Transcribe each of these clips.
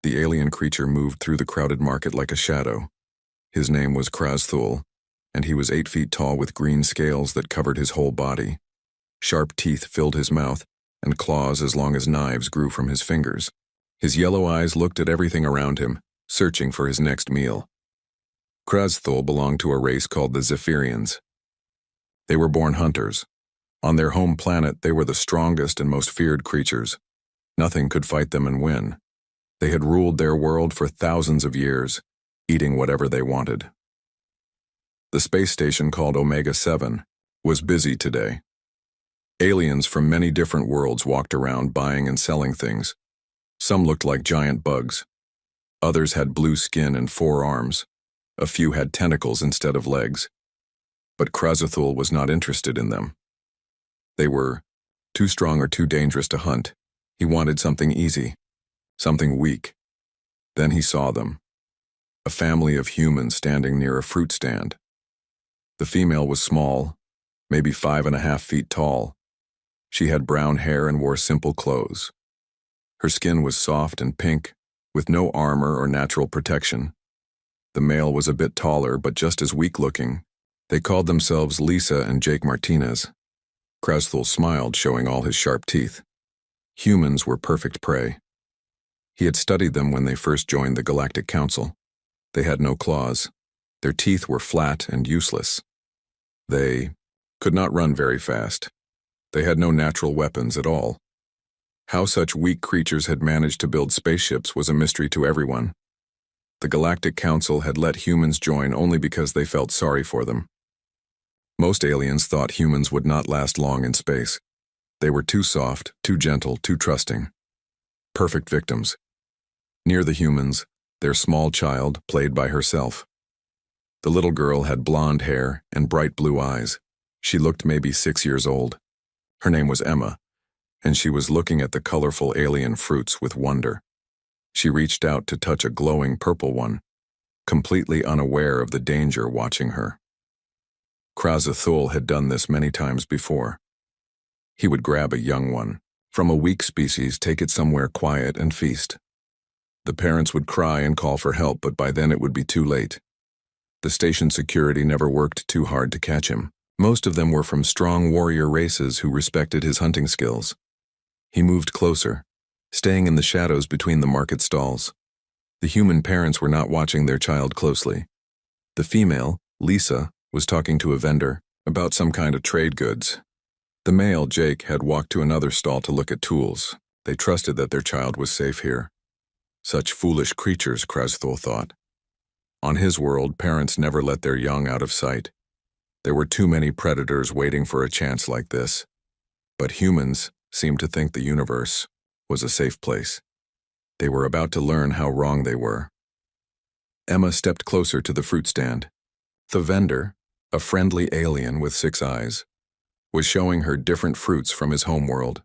The alien creature moved through the crowded market like a shadow. His name was Krazthul, and he was 8 feet tall with green scales that covered his whole body. Sharp teeth filled his mouth, and claws as long as knives grew from his fingers. His yellow eyes looked at everything around him, searching for his next meal. Krazthul belonged to a race called the Zephyrians. They were born hunters. On their home planet, they were the strongest and most feared creatures. Nothing could fight them and win. They had ruled their world for thousands of years, eating whatever they wanted. The space station called Omega-7 was busy today. Aliens from many different worlds walked around buying and selling things. Some looked like giant bugs. Others had blue skin and 4 arms. A few had tentacles instead of legs. But Krazthul was not interested in them. They were too strong or too dangerous to hunt. He wanted something easy, something weak. Then he saw them. A family of humans standing near a fruit stand. The female was small, maybe 5.5 feet tall. She had brown hair and wore simple clothes. Her skin was soft and pink, with no armor or natural protection. The male was a bit taller, but just as weak-looking. They called themselves Lisa and Jake Martinez. Krazthul smiled, showing all his sharp teeth. Humans were perfect prey. He had studied them when they first joined the Galactic Council. They had no claws. Their teeth were flat and useless. They could not run very fast. They had no natural weapons at all. How such weak creatures had managed to build spaceships was a mystery to everyone. The Galactic Council had let humans join only because they felt sorry for them. Most aliens thought humans would not last long in space. They were too soft, too gentle, too trusting. Perfect victims. Near the humans, their small child played by herself. The little girl had blonde hair and bright blue eyes. She looked maybe 6 years old. Her name was Emma, and she was looking at the colorful alien fruits with wonder. She reached out to touch a glowing purple one, completely unaware of the danger watching her. Krazthul had done this many times before. He would grab a young one from a weak species, take it somewhere quiet, and feast. The parents would cry and call for help, but by then it would be too late. The station security never worked too hard to catch him. Most of them were from strong warrior races who respected his hunting skills. He moved closer, staying in the shadows between the market stalls. The human parents were not watching their child closely. The female, Lisa, was talking to a vendor about some kind of trade goods. The male, Jake, had walked to another stall to look at tools. They trusted that their child was safe here. Such foolish creatures, Krazthul thought. On his world, parents never let their young out of sight. There were too many predators waiting for a chance like this. But humans seemed to think the universe was a safe place. They were about to learn how wrong they were. Emma stepped closer to the fruit stand. The vendor, a friendly alien with 6 eyes, was showing her different fruits from his homeworld.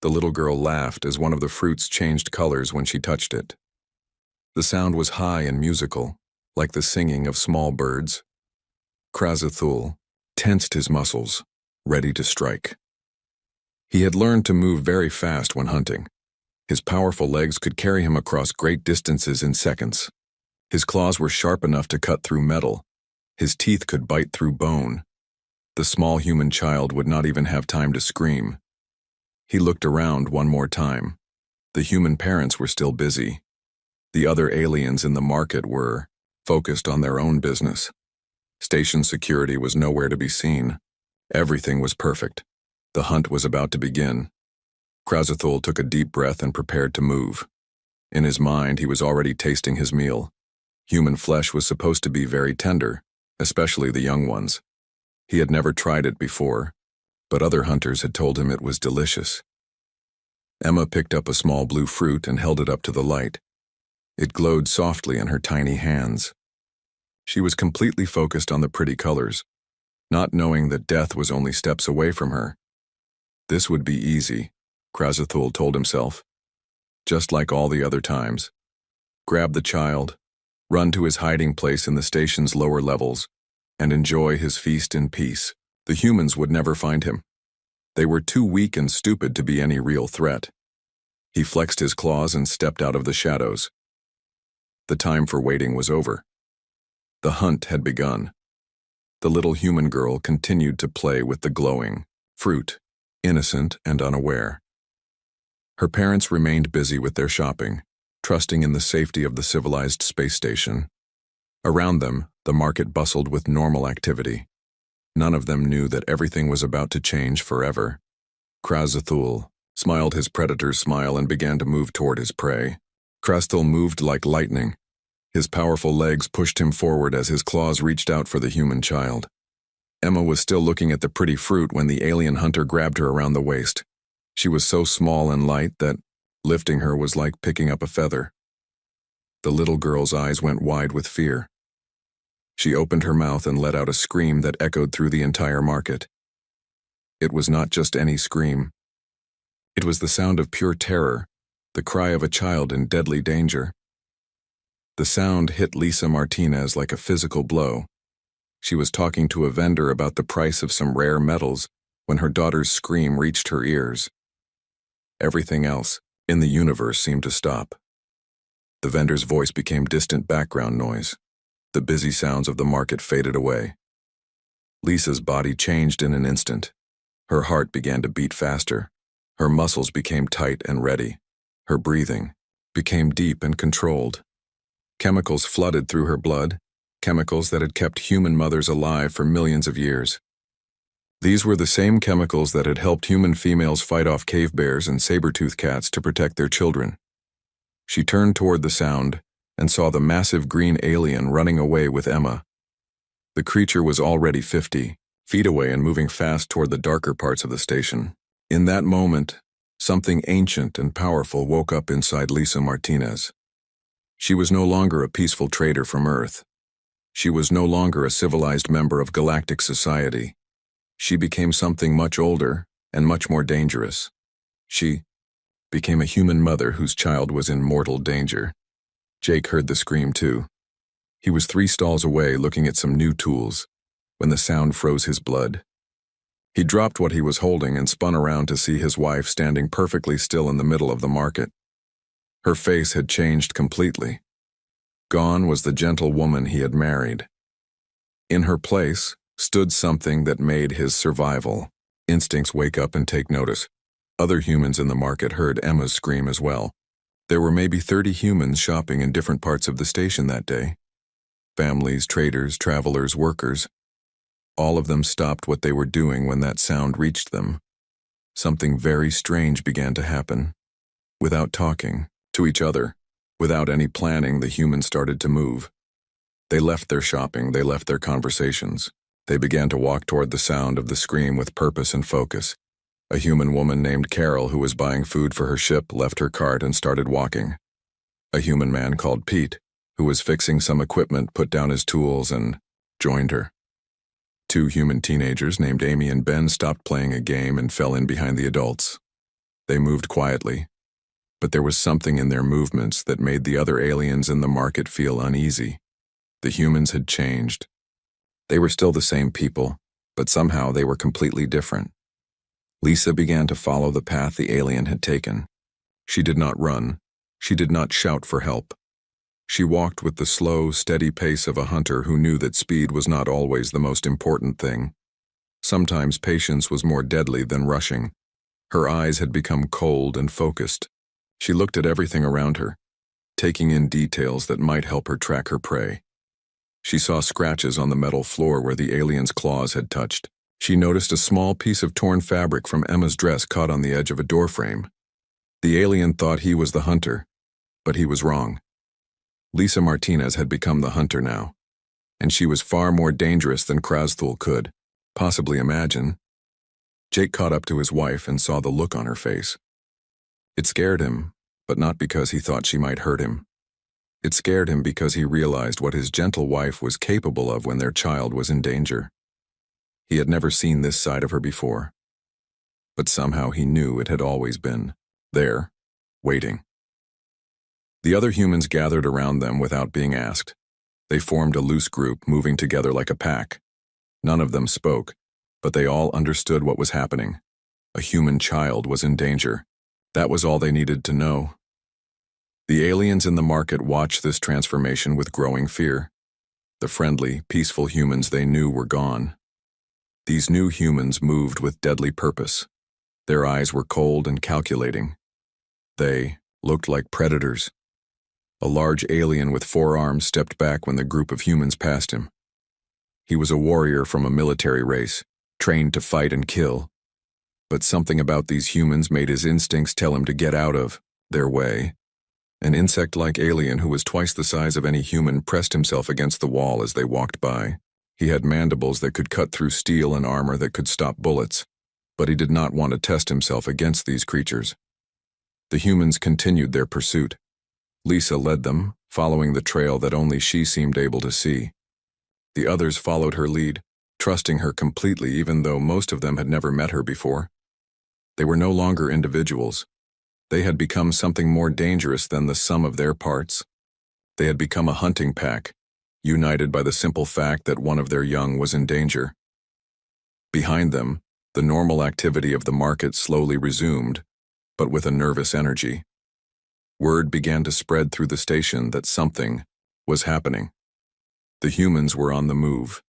The little girl laughed as one of the fruits changed colors when she touched it. The sound was high and musical, like the singing of small birds. Krazthul tensed his muscles, ready to strike. He had learned to move very fast when hunting. His powerful legs could carry him across great distances in seconds. His claws were sharp enough to cut through metal. His teeth could bite through bone. The small human child would not even have time to scream. He looked around one more time. The human parents were still busy. The other aliens in the market were focused on their own business. Station security was nowhere to be seen. Everything was perfect. The hunt was about to begin. Krazthul took a deep breath and prepared to move. In his mind, he was already tasting his meal. Human flesh was supposed to be very tender, especially the young ones. He had never tried it before, but other hunters had told him it was delicious. Emma picked up a small blue fruit and held it up to the light. It glowed softly in her tiny hands. She was completely focused on the pretty colors, not knowing that death was only steps away from her. This would be easy, Krazthul told himself. Just like all the other times. Grab the child, run to his hiding place in the station's lower levels, and enjoy his feast in peace. The humans would never find him. They were too weak and stupid to be any real threat. He flexed his claws and stepped out of the shadows. The time for waiting was over. The hunt had begun. The little human girl continued to play with the glowing fruit, innocent and unaware. Her parents remained busy with their shopping, trusting in the safety of the civilized space station. Around them, the market bustled with normal activity. None of them knew that everything was about to change forever. Krazathul smiled his predator's smile and began to move toward his prey. Krasthul moved like lightning. His powerful legs pushed him forward as his claws reached out for the human child. Emma was still looking at the pretty fruit when the alien hunter grabbed her around the waist. She was so small and light that lifting her was like picking up a feather. The little girl's eyes went wide with fear. She opened her mouth and let out a scream that echoed through the entire market. It was not just any scream. It was the sound of pure terror, the cry of a child in deadly danger. The sound hit Lisa Martinez like a physical blow. She was talking to a vendor about the price of some rare metals when her daughter's scream reached her ears. Everything else in the universe seemed to stop. The vendor's voice became distant background noise. The busy sounds of the market faded away. Lisa's body changed in an instant. Her heart began to beat faster. Her muscles became tight and ready. Her breathing became deep and controlled. Chemicals flooded through her blood, chemicals that had kept human mothers alive for millions of years. These were the same chemicals that had helped human females fight off cave bears and saber-toothed cats to protect their children. She turned toward the sound and saw the massive green alien running away with Emma. The creature was already 50 feet away and moving fast toward the darker parts of the station. In that moment, something ancient and powerful woke up inside Lisa Martinez. She was no longer a peaceful trader from Earth. She was no longer a civilized member of galactic society. She became something much older and much more dangerous. She became a human mother whose child was in mortal danger. Jake heard the scream too. He was 3 stalls away looking at some new tools when the sound froze his blood. He dropped what he was holding and spun around to see his wife standing perfectly still in the middle of the market. Her face had changed completely. Gone was the gentle woman he had married. In her place stood something that made his survival instincts wake up and take notice. Other humans in the market heard Emma's scream as well. There were maybe 30 humans shopping in different parts of the station that day. Families, traders, travelers, workers. All of them stopped what they were doing when that sound reached them. Something very strange began to happen. Without talking to each other, without any planning, the humans started to move. They left their shopping, they left their conversations. They began to walk toward the sound of the scream with purpose and focus. A human woman named Carol, who was buying food for her ship, left her cart and started walking. A human man called Pete, who was fixing some equipment, put down his tools and joined her. 2 human teenagers named Amy and Ben stopped playing a game and fell in behind the adults. They moved quietly, but there was something in their movements that made the other aliens in the market feel uneasy. The humans had changed. They were still the same people, but somehow they were completely different. Lisa began to follow the path the alien had taken. She did not run. She did not shout for help. She walked with the slow, steady pace of a hunter who knew that speed was not always the most important thing. Sometimes patience was more deadly than rushing. Her eyes had become cold and focused. She looked at everything around her, taking in details that might help her track her prey. She saw scratches on the metal floor where the alien's claws had touched. She noticed a small piece of torn fabric from Emma's dress caught on the edge of a doorframe. The alien thought he was the hunter, but he was wrong. Lisa Martinez had become the hunter now, and she was far more dangerous than Krasthul could possibly imagine. Jake caught up to his wife and saw the look on her face. It scared him, but not because he thought she might hurt him. It scared him because he realized what his gentle wife was capable of when their child was in danger. He had never seen this side of her before, but somehow he knew it had always been there, waiting. The other humans gathered around them without being asked. They formed a loose group, moving together like a pack. None of them spoke, but they all understood what was happening. A human child was in danger. That was all they needed to know. The aliens in the market watched this transformation with growing fear. The friendly, peaceful humans they knew were gone. These new humans moved with deadly purpose. Their eyes were cold and calculating. They looked like predators. A large alien with 4 arms stepped back when the group of humans passed him. He was a warrior from a military race, trained to fight and kill. But something about these humans made his instincts tell him to get out of their way. An insect-like alien who was twice the size of any human pressed himself against the wall as they walked by. He had mandibles that could cut through steel and armor that could stop bullets, but he did not want to test himself against these creatures. The humans continued their pursuit. Lisa led them, following the trail that only she seemed able to see. The others followed her lead, trusting her completely even though most of them had never met her before. They were no longer individuals. They had become something more dangerous than the sum of their parts. They had become a hunting pack, united by the simple fact that one of their young was in danger. Behind them, the normal activity of the market slowly resumed, but with a nervous energy. Word began to spread through the station that something was happening. The humans were on the move,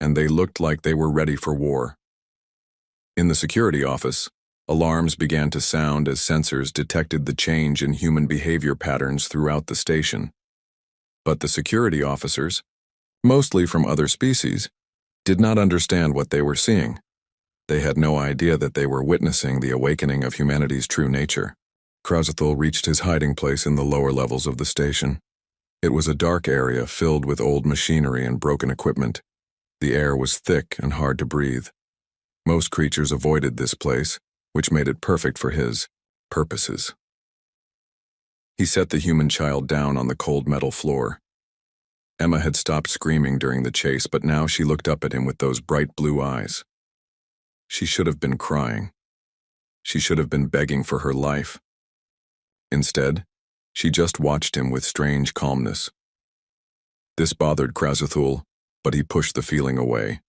and they looked like they were ready for war. In the security office, alarms began to sound as sensors detected the change in human behavior patterns throughout the station. But the security officers, mostly from other species, did not understand what they were seeing. They had no idea that they were witnessing the awakening of humanity's true nature. Krazathul reached his hiding place in the lower levels of the station. It was a dark area filled with old machinery and broken equipment. The air was thick and hard to breathe. Most creatures avoided this place, which made it perfect for his purposes. He set the human child down on the cold metal floor. Emma had stopped screaming during the chase, but now she looked up at him with those bright blue eyes. She should have been crying. She should have been begging for her life. Instead, she just watched him with strange calmness. This bothered Krazathul, but he pushed the feeling away.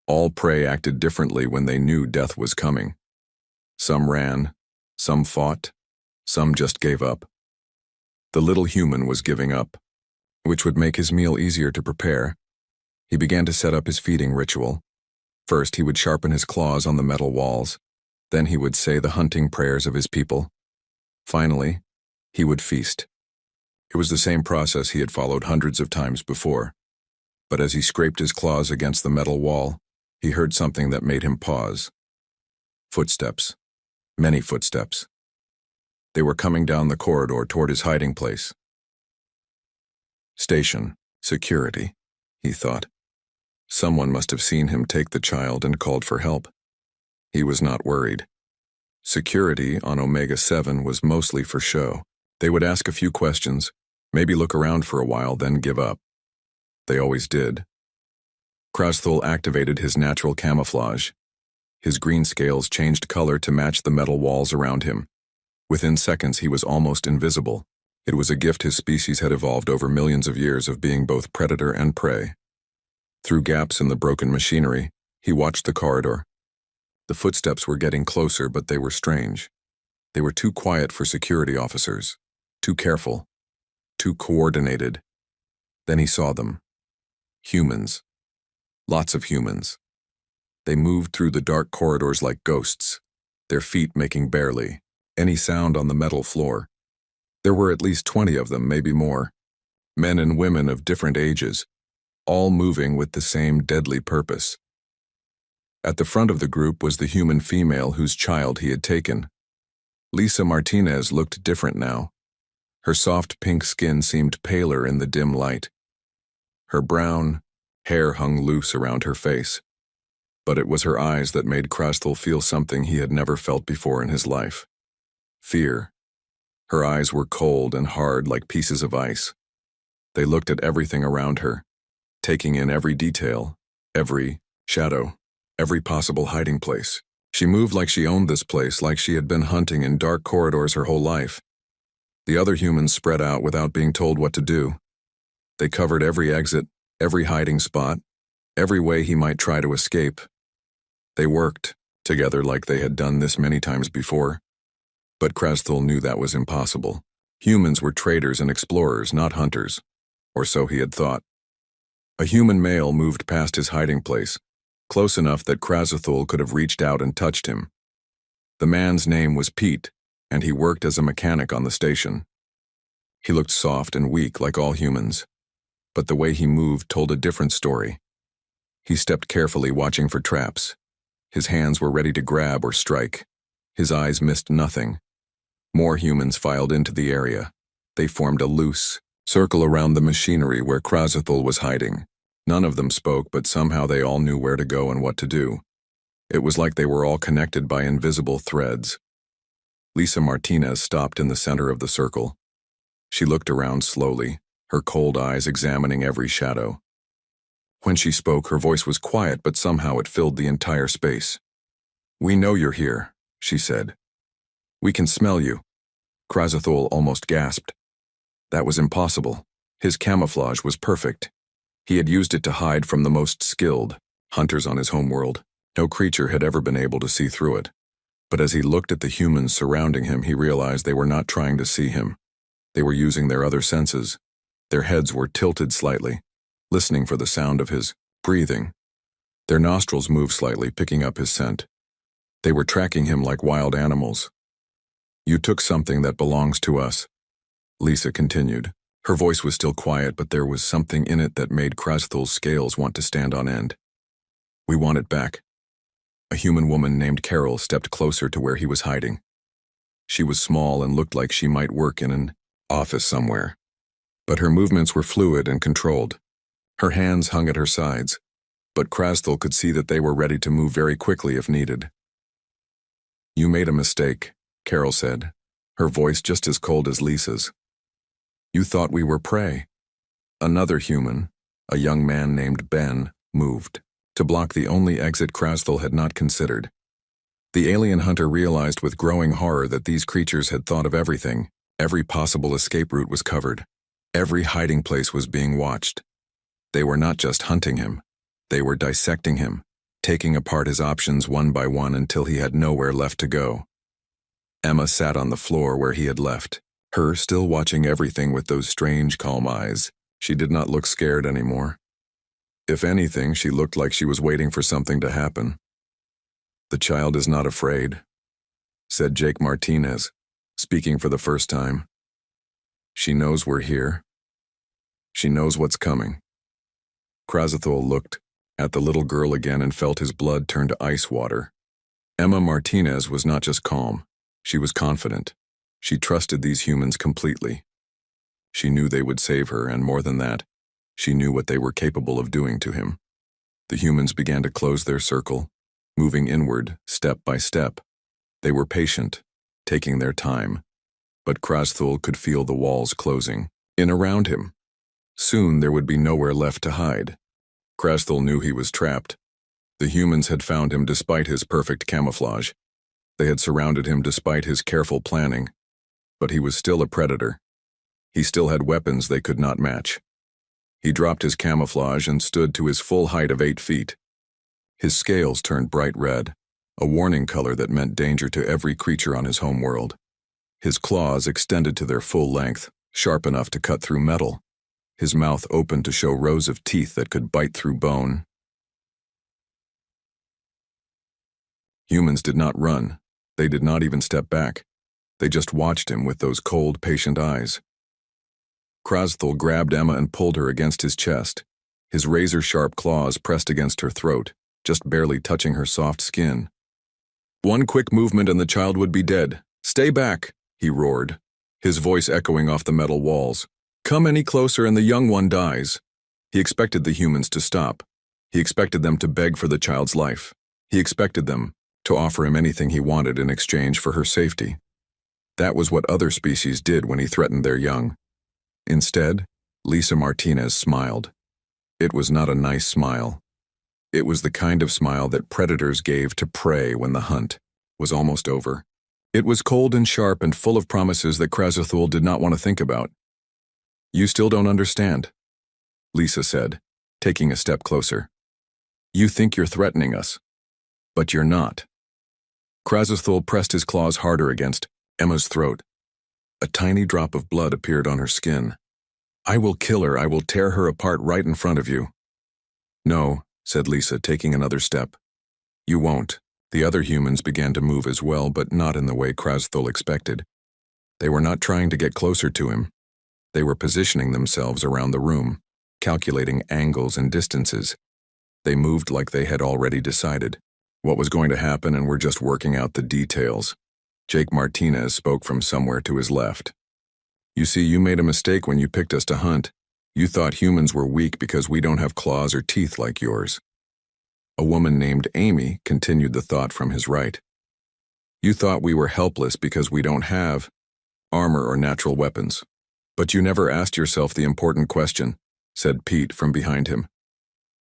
All prey acted differently when they knew death was coming. Some ran, some fought, some just gave up. The little human was giving up, which would make his meal easier to prepare. He began to set up his feeding ritual. First, he would sharpen his claws on the metal walls. Then he would say the hunting prayers of his people. Finally, he would feast. It was the same process he had followed hundreds of times before. But as he scraped his claws against the metal wall, he heard something that made him pause. Footsteps. Many footsteps. They were coming down the corridor toward his hiding place. Station. Security, he thought. Someone must have seen him take the child and called for help. He was not worried. Security on Omega-7 was mostly for show. They would ask a few questions, maybe look around for a while, then give up. They always did. Krazathul activated his natural camouflage. His green scales changed color to match the metal walls around him. Within seconds, he was almost invisible. It was a gift his species had evolved over millions of years of being both predator and prey. Through gaps in the broken machinery, he watched the corridor. The footsteps were getting closer, but they were strange. They were too quiet for security officers, too careful, too coordinated. Then he saw them. Humans. Lots of humans. They moved through the dark corridors like ghosts, their feet making barely any sound on the metal floor. There were at least 20 of them, maybe more. Men and women of different ages, all moving with the same deadly purpose. At the front of the group was the human female whose child he had taken. Lisa Martinez looked different now. Her soft pink skin seemed paler in the dim light. Her brown hair hung loose around her face. But it was her eyes that made Krazathul feel something he had never felt before in his life. Fear. Her eyes were cold and hard like pieces of ice. They looked at everything around her, taking in every detail, every shadow, every possible hiding place. She moved like she owned this place, like she had been hunting in dark corridors her whole life. The other humans spread out without being told what to do. They covered every exit, every hiding spot, every way he might try to escape. They worked together like they had done this many times before. But Krasthul knew that was impossible. Humans were traders and explorers, not hunters. Or so he had thought. A human male moved past his hiding place, close enough that Krasthul could have reached out and touched him. The man's name was Pete, and he worked as a mechanic on the station. He looked soft and weak like all humans, but the way he moved told a different story. He stepped carefully, watching for traps. His hands were ready to grab or strike. His eyes missed nothing. More humans filed into the area. They formed a loose circle around the machinery where Krasthul was hiding. None of them spoke, but somehow they all knew where to go and what to do. It was like they were all connected by invisible threads. Lisa Martinez stopped in the center of the circle. She looked around slowly, her cold eyes examining every shadow. When she spoke, her voice was quiet, but somehow it filled the entire space. "We know you're here," she said. "We can smell you." Krasthul almost gasped. That was impossible. His camouflage was perfect. He had used it to hide from the most skilled hunters on his homeworld. No creature had ever been able to see through it. But as he looked at the humans surrounding him, he realized they were not trying to see him. They were using their other senses. Their heads were tilted slightly, listening for the sound of his breathing. Their nostrils moved slightly, picking up his scent. They were tracking him like wild animals. "You took something that belongs to us," Lisa continued. Her voice was still quiet, but there was something in it that made Krasthul's scales want to stand on end. "We want it back." A human woman named Carol stepped closer to where he was hiding. She was small and looked like she might work in an office somewhere. But her movements were fluid and controlled. Her hands hung at her sides, but Krasthul could see that they were ready to move very quickly if needed. "You made a mistake," Carol said, her voice just as cold as Lisa's. "You thought we were prey." Another human, a young man named Ben, moved to block the only exit Krasthul had not considered. The alien hunter realized with growing horror that these creatures had thought of everything. Every possible escape route was covered. Every hiding place was being watched. They were not just hunting him. They were dissecting him, taking apart his options one by one until he had nowhere left to go. Emma sat on the floor where he had left, her still watching everything with those strange, calm eyes. She did not look scared anymore. If anything, she looked like she was waiting for something to happen. "The child is not afraid," said Jake Martinez, speaking for the first time. "She knows we're here. She knows what's coming." Krasthul looked at the little girl again and felt his blood turn to ice water. Emma Martinez was not just calm, she was confident. She trusted these humans completely. She knew they would save her, and more than that, she knew what they were capable of doing to him. The humans began to close their circle, moving inward, step by step. They were patient, taking their time, but Krasthul could feel the walls closing in around him. Soon there would be nowhere left to hide. Krasthul knew he was trapped. The humans had found him despite his perfect camouflage. They had surrounded him despite his careful planning. But he was still a predator. He still had weapons they could not match. He dropped his camouflage and stood to his full height of 8 feet. His scales turned bright red, a warning color that meant danger to every creature on his homeworld. His claws extended to their full length, sharp enough to cut through metal. His mouth opened to show rows of teeth that could bite through bone. Humans did not run. They did not even step back. They just watched him with those cold, patient eyes. Krasthul grabbed Emma and pulled her against his chest. His razor-sharp claws pressed against her throat, just barely touching her soft skin. "One quick movement and the child would be dead. Stay back," he roared, his voice echoing off the metal walls. "Come any closer and the young one dies." He expected the humans to stop. He expected them to beg for the child's life. He expected them to offer him anything he wanted in exchange for her safety. That was what other species did when he threatened their young. Instead, Lisa Martinez smiled. It was not a nice smile. It was the kind of smile that predators gave to prey when the hunt was almost over. It was cold and sharp and full of promises that Krasthul did not want to think about. "You still don't understand," Lisa said, taking a step closer. "You think you're threatening us, but you're not." Krasthul pressed his claws harder against Emma's throat. A tiny drop of blood appeared on her skin. I will kill her. I will tear her apart right in front of you. No, said Lisa, taking another step. You won't. The other humans began to move as well, but not in the way Krasthul expected. They were not trying to get closer to him. They were positioning themselves around the room, calculating angles and distances. They moved like they had already decided what was going to happen and were just working out the details. Jake Martinez spoke from somewhere to his left. You see, you made a mistake when you picked us to hunt. You thought humans were weak because we don't have claws or teeth like yours. A woman named Amy continued the thought from his right. You thought we were helpless because we don't have armor or natural weapons. But you never asked yourself the important question, said Pete from behind him.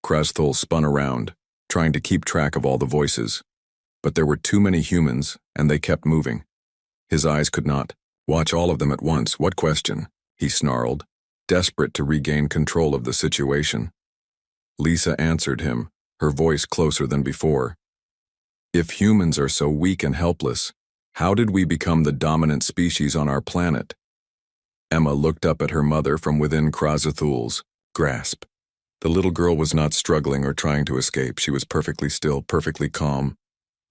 Krasthul spun around, trying to keep track of all the voices. But there were too many humans, and they kept moving. His eyes could not watch all of them at once. What question? He snarled, desperate to regain control of the situation. Lisa answered him, her voice closer than before. If humans are so weak and helpless, how did we become the dominant species on our planet? Emma looked up at her mother from within Krasthul's grasp. The little girl was not struggling or trying to escape. She was perfectly still, perfectly calm,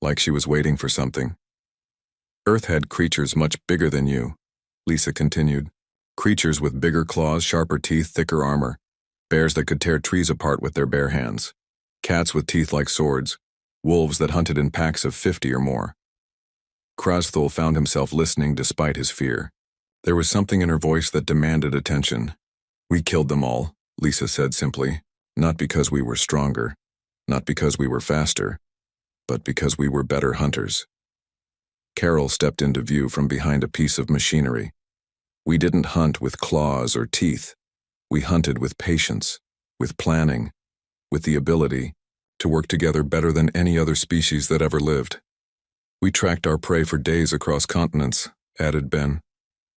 like she was waiting for something. Earth had creatures much bigger than you, Lisa continued. Creatures with bigger claws, sharper teeth, thicker armor. Bears that could tear trees apart with their bare hands. Cats with teeth like swords. Wolves that hunted in packs of 50 or more. Krasthul found himself listening despite his fear. There was something in her voice that demanded attention. We killed them all, Lisa said simply. Not because we were stronger. Not because we were faster. But because we were better hunters. Carol stepped into view from behind a piece of machinery. We didn't hunt with claws or teeth. We hunted with patience, with planning, with the ability to work together better than any other species that ever lived. We tracked our prey for days across continents, added Ben.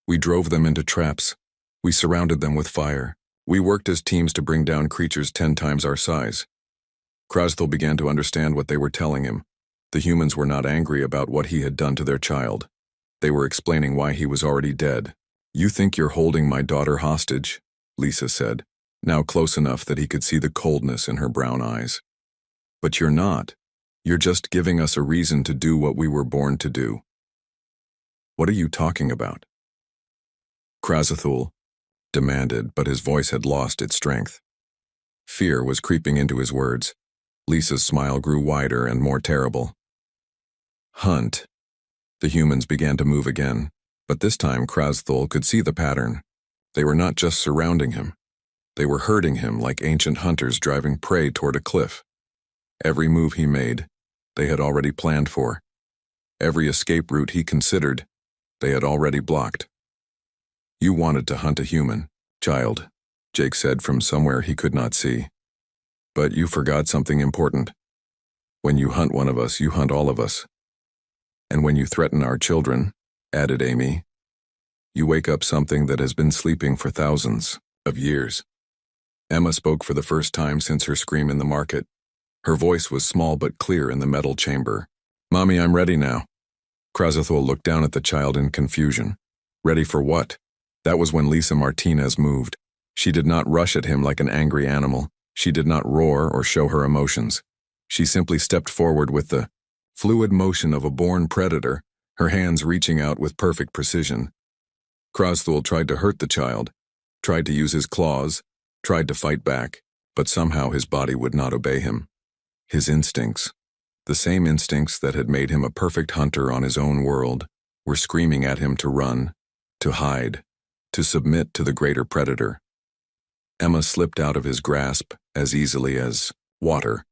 We drove them into traps. We surrounded them with fire. We worked as teams to bring down creatures 10 times our size. Krasthul began to understand what they were telling him. The humans were not angry about what he had done to their child. They were explaining why he was already dead. You think you're holding my daughter hostage, Lisa said, now close enough that he could see the coldness in her brown eyes. But you're not. You're just giving us a reason to do what we were born to do. What are you talking about? Krasthul demanded, but his voice had lost its strength. Fear was creeping into his words. Lisa's smile grew wider and more terrible. Hunt. The humans began to move again, but this time Krasthul could see the pattern. They were not just surrounding him. They were herding him like ancient hunters driving prey toward a cliff. Every move he made, they had already planned for. Every escape route he considered, they had already blocked. You wanted to hunt a human, child, Jake said from somewhere he could not see. But you forgot something important. When you hunt one of us, you hunt all of us. And when you threaten our children, added Amy, you wake up something that has been sleeping for thousands of years. Emma spoke for the first time since her scream in the market. Her voice was small but clear in the metal chamber. Mommy, I'm ready now. Krasthul looked down at the child in confusion. Ready for what? That was when Lisa Martinez moved. She did not rush at him like an angry animal. She did not roar or show her emotions. She simply stepped forward with the fluid motion of a born predator, her hands reaching out with perfect precision. Krasthul tried to hurt the child, tried to use his claws, tried to fight back, but somehow his body would not obey him. His instincts, the same instincts that had made him a perfect hunter on his own world, were screaming at him to run, to hide, to submit to the greater predator. Emma slipped out of his grasp as easily as water,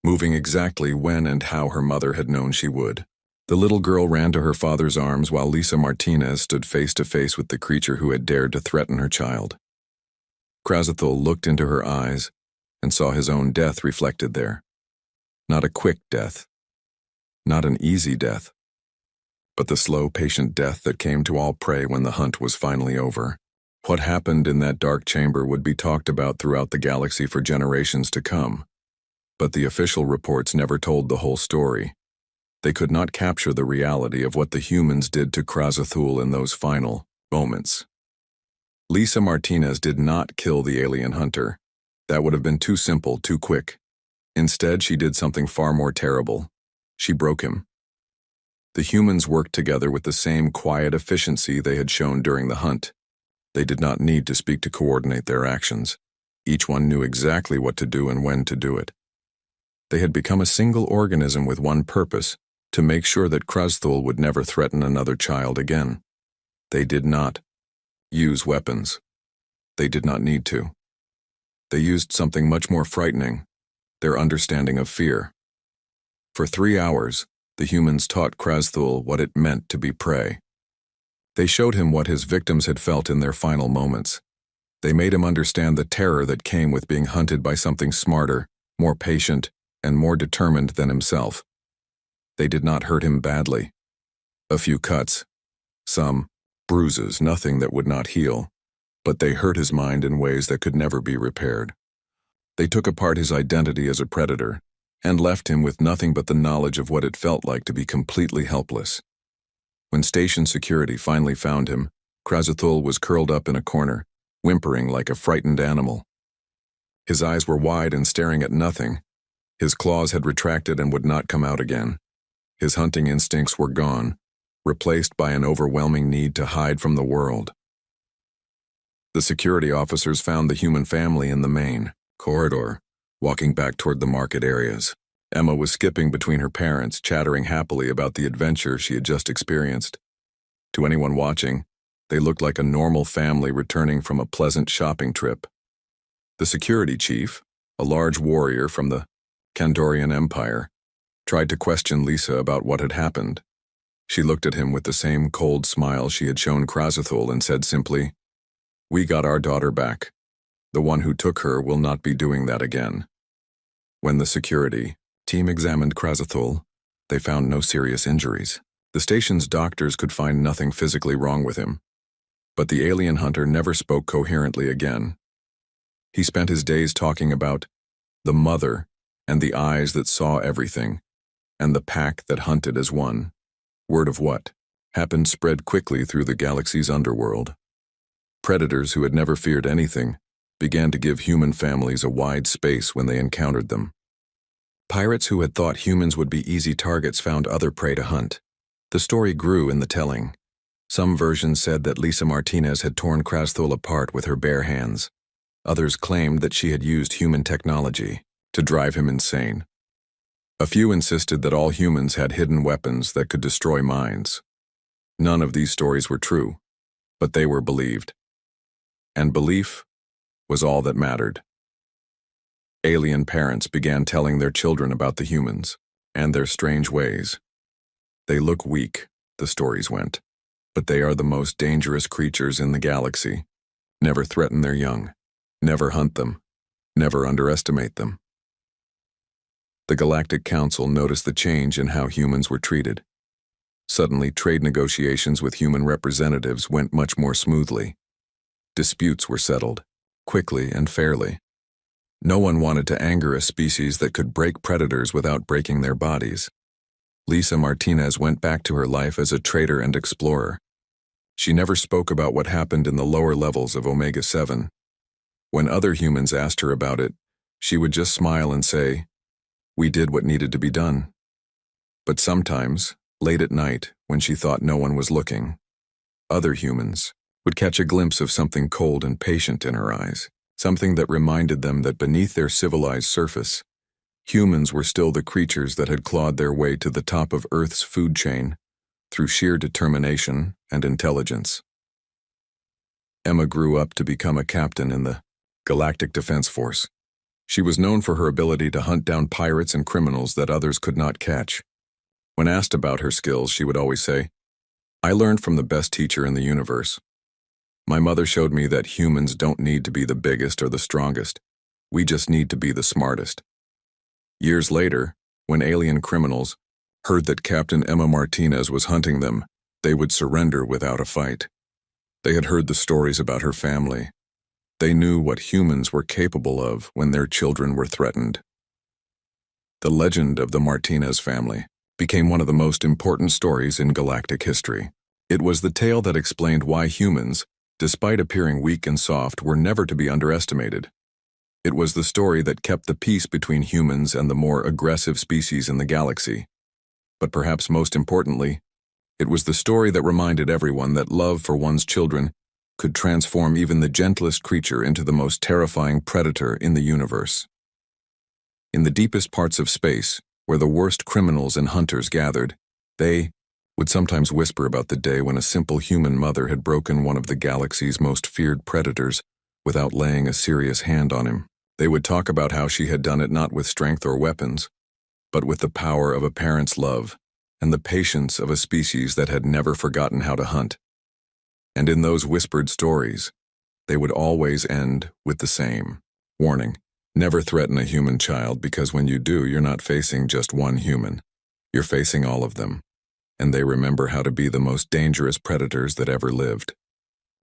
moving exactly when and how her mother had known she would. The little girl ran to her father's arms while Lisa Martinez stood face to face with the creature who had dared to threaten her child. Krasthul looked into her eyes and saw his own death reflected there. Not a quick death, not an easy death, but the slow, patient death that came to all prey when the hunt was finally over. What happened in that dark chamber would be talked about throughout the galaxy for generations to come. But the official reports never told the whole story. They could not capture the reality of what the humans did to Krazathul in those final moments. Lisa Martinez did not kill the alien hunter. That would have been too simple, too quick. Instead, she did something far more terrible. She broke him. The humans worked together with the same quiet efficiency they had shown during the hunt. They did not need to speak to coordinate their actions. Each one knew exactly what to do and when to do it. They had become a single organism with one purpose, to make sure that Krazathul would never threaten another child again. They did not use weapons. They did not need to. They used something much more frightening, their understanding of fear. For 3 hours, the humans taught Krazathul what it meant to be prey. They showed him what his victims had felt in their final moments. They made him understand the terror that came with being hunted by something smarter, more patient, and more determined than himself. They did not hurt him badly. A few cuts, some bruises, nothing that would not heal, but they hurt his mind in ways that could never be repaired. They took apart his identity as a predator and left him with nothing but the knowledge of what it felt like to be completely helpless. When station security finally found him, Krazathul was curled up in a corner, whimpering like a frightened animal. His eyes were wide and staring at nothing. His claws had retracted and would not come out again. His hunting instincts were gone, replaced by an overwhelming need to hide from the world. The security officers found the human family in the main corridor, walking back toward the market areas. Emma was skipping between her parents, chattering happily about the adventure she had just experienced. To anyone watching, they looked like a normal family returning from a pleasant shopping trip. The security chief, a large warrior from the Kandorian Empire, tried to question Lisa about what had happened. She looked at him with the same cold smile she had shown Krazathul and said simply, "We got our daughter back. The one who took her will not be doing that again." When the security team examined Krazathul, they found no serious injuries. The station's doctors could find nothing physically wrong with him. But the alien hunter never spoke coherently again. He spent his days talking about the mother and the eyes that saw everything, and the pack that hunted as one. Word of what happened spread quickly through the galaxy's underworld. Predators who had never feared anything began to give human families a wide space when they encountered them. Pirates who had thought humans would be easy targets found other prey to hunt. The story grew in the telling. Some versions said that Lisa Martinez had torn Krazathul apart with her bare hands. Others claimed that she had used human technology to drive him insane. A few insisted that all humans had hidden weapons that could destroy minds. None of these stories were true, but they were believed. And belief was all that mattered. Alien parents began telling their children about the humans and their strange ways. They look weak, the stories went, but they are the most dangerous creatures in the galaxy. Never threaten their young. Never hunt them. Never underestimate them. The Galactic Council noticed the change in how humans were treated. Suddenly, trade negotiations with human representatives went much more smoothly. Disputes were settled, quickly and fairly. No one wanted to anger a species that could break predators without breaking their bodies. Lisa Martinez went back to her life as a trader and explorer. She never spoke about what happened in the lower levels of Omega-7. When other humans asked her about it, she would just smile and say, "We did what needed to be done." But sometimes, late at night, when she thought no one was looking, other humans would catch a glimpse of something cold and patient in her eyes, something that reminded them that beneath their civilized surface, humans were still the creatures that had clawed their way to the top of Earth's food chain through sheer determination and intelligence. Emma grew up to become a captain in the Galactic Defense Force. She was known for her ability to hunt down pirates and criminals that others could not catch. When asked about her skills, she would always say, "I learned from the best teacher in the universe. My mother showed me that humans don't need to be the biggest or the strongest. We just need to be the smartest." Years later, when alien criminals heard that Captain Emma Martinez was hunting them, they would surrender without a fight. They had heard the stories about her family. They knew what humans were capable of when their children were threatened. The legend of the Martinez family became one of the most important stories in galactic history. It was the tale that explained why humans, despite appearing weak and soft, were never to be underestimated. It was the story that kept the peace between humans and the more aggressive species in the galaxy. But perhaps most importantly, it was the story that reminded everyone that love for one's children could transform even the gentlest creature into the most terrifying predator in the universe. In the deepest parts of space, where the worst criminals and hunters gathered, they would sometimes whisper about the day when a simple human mother had broken one of the galaxy's most feared predators without laying a serious hand on him. They would talk about how she had done it not with strength or weapons, but with the power of a parent's love and the patience of a species that had never forgotten how to hunt. And in those whispered stories, they would always end with the same warning: never threaten a human child, because when you do, you're not facing just one human. You're facing all of them, and they remember how to be the most dangerous predators that ever lived.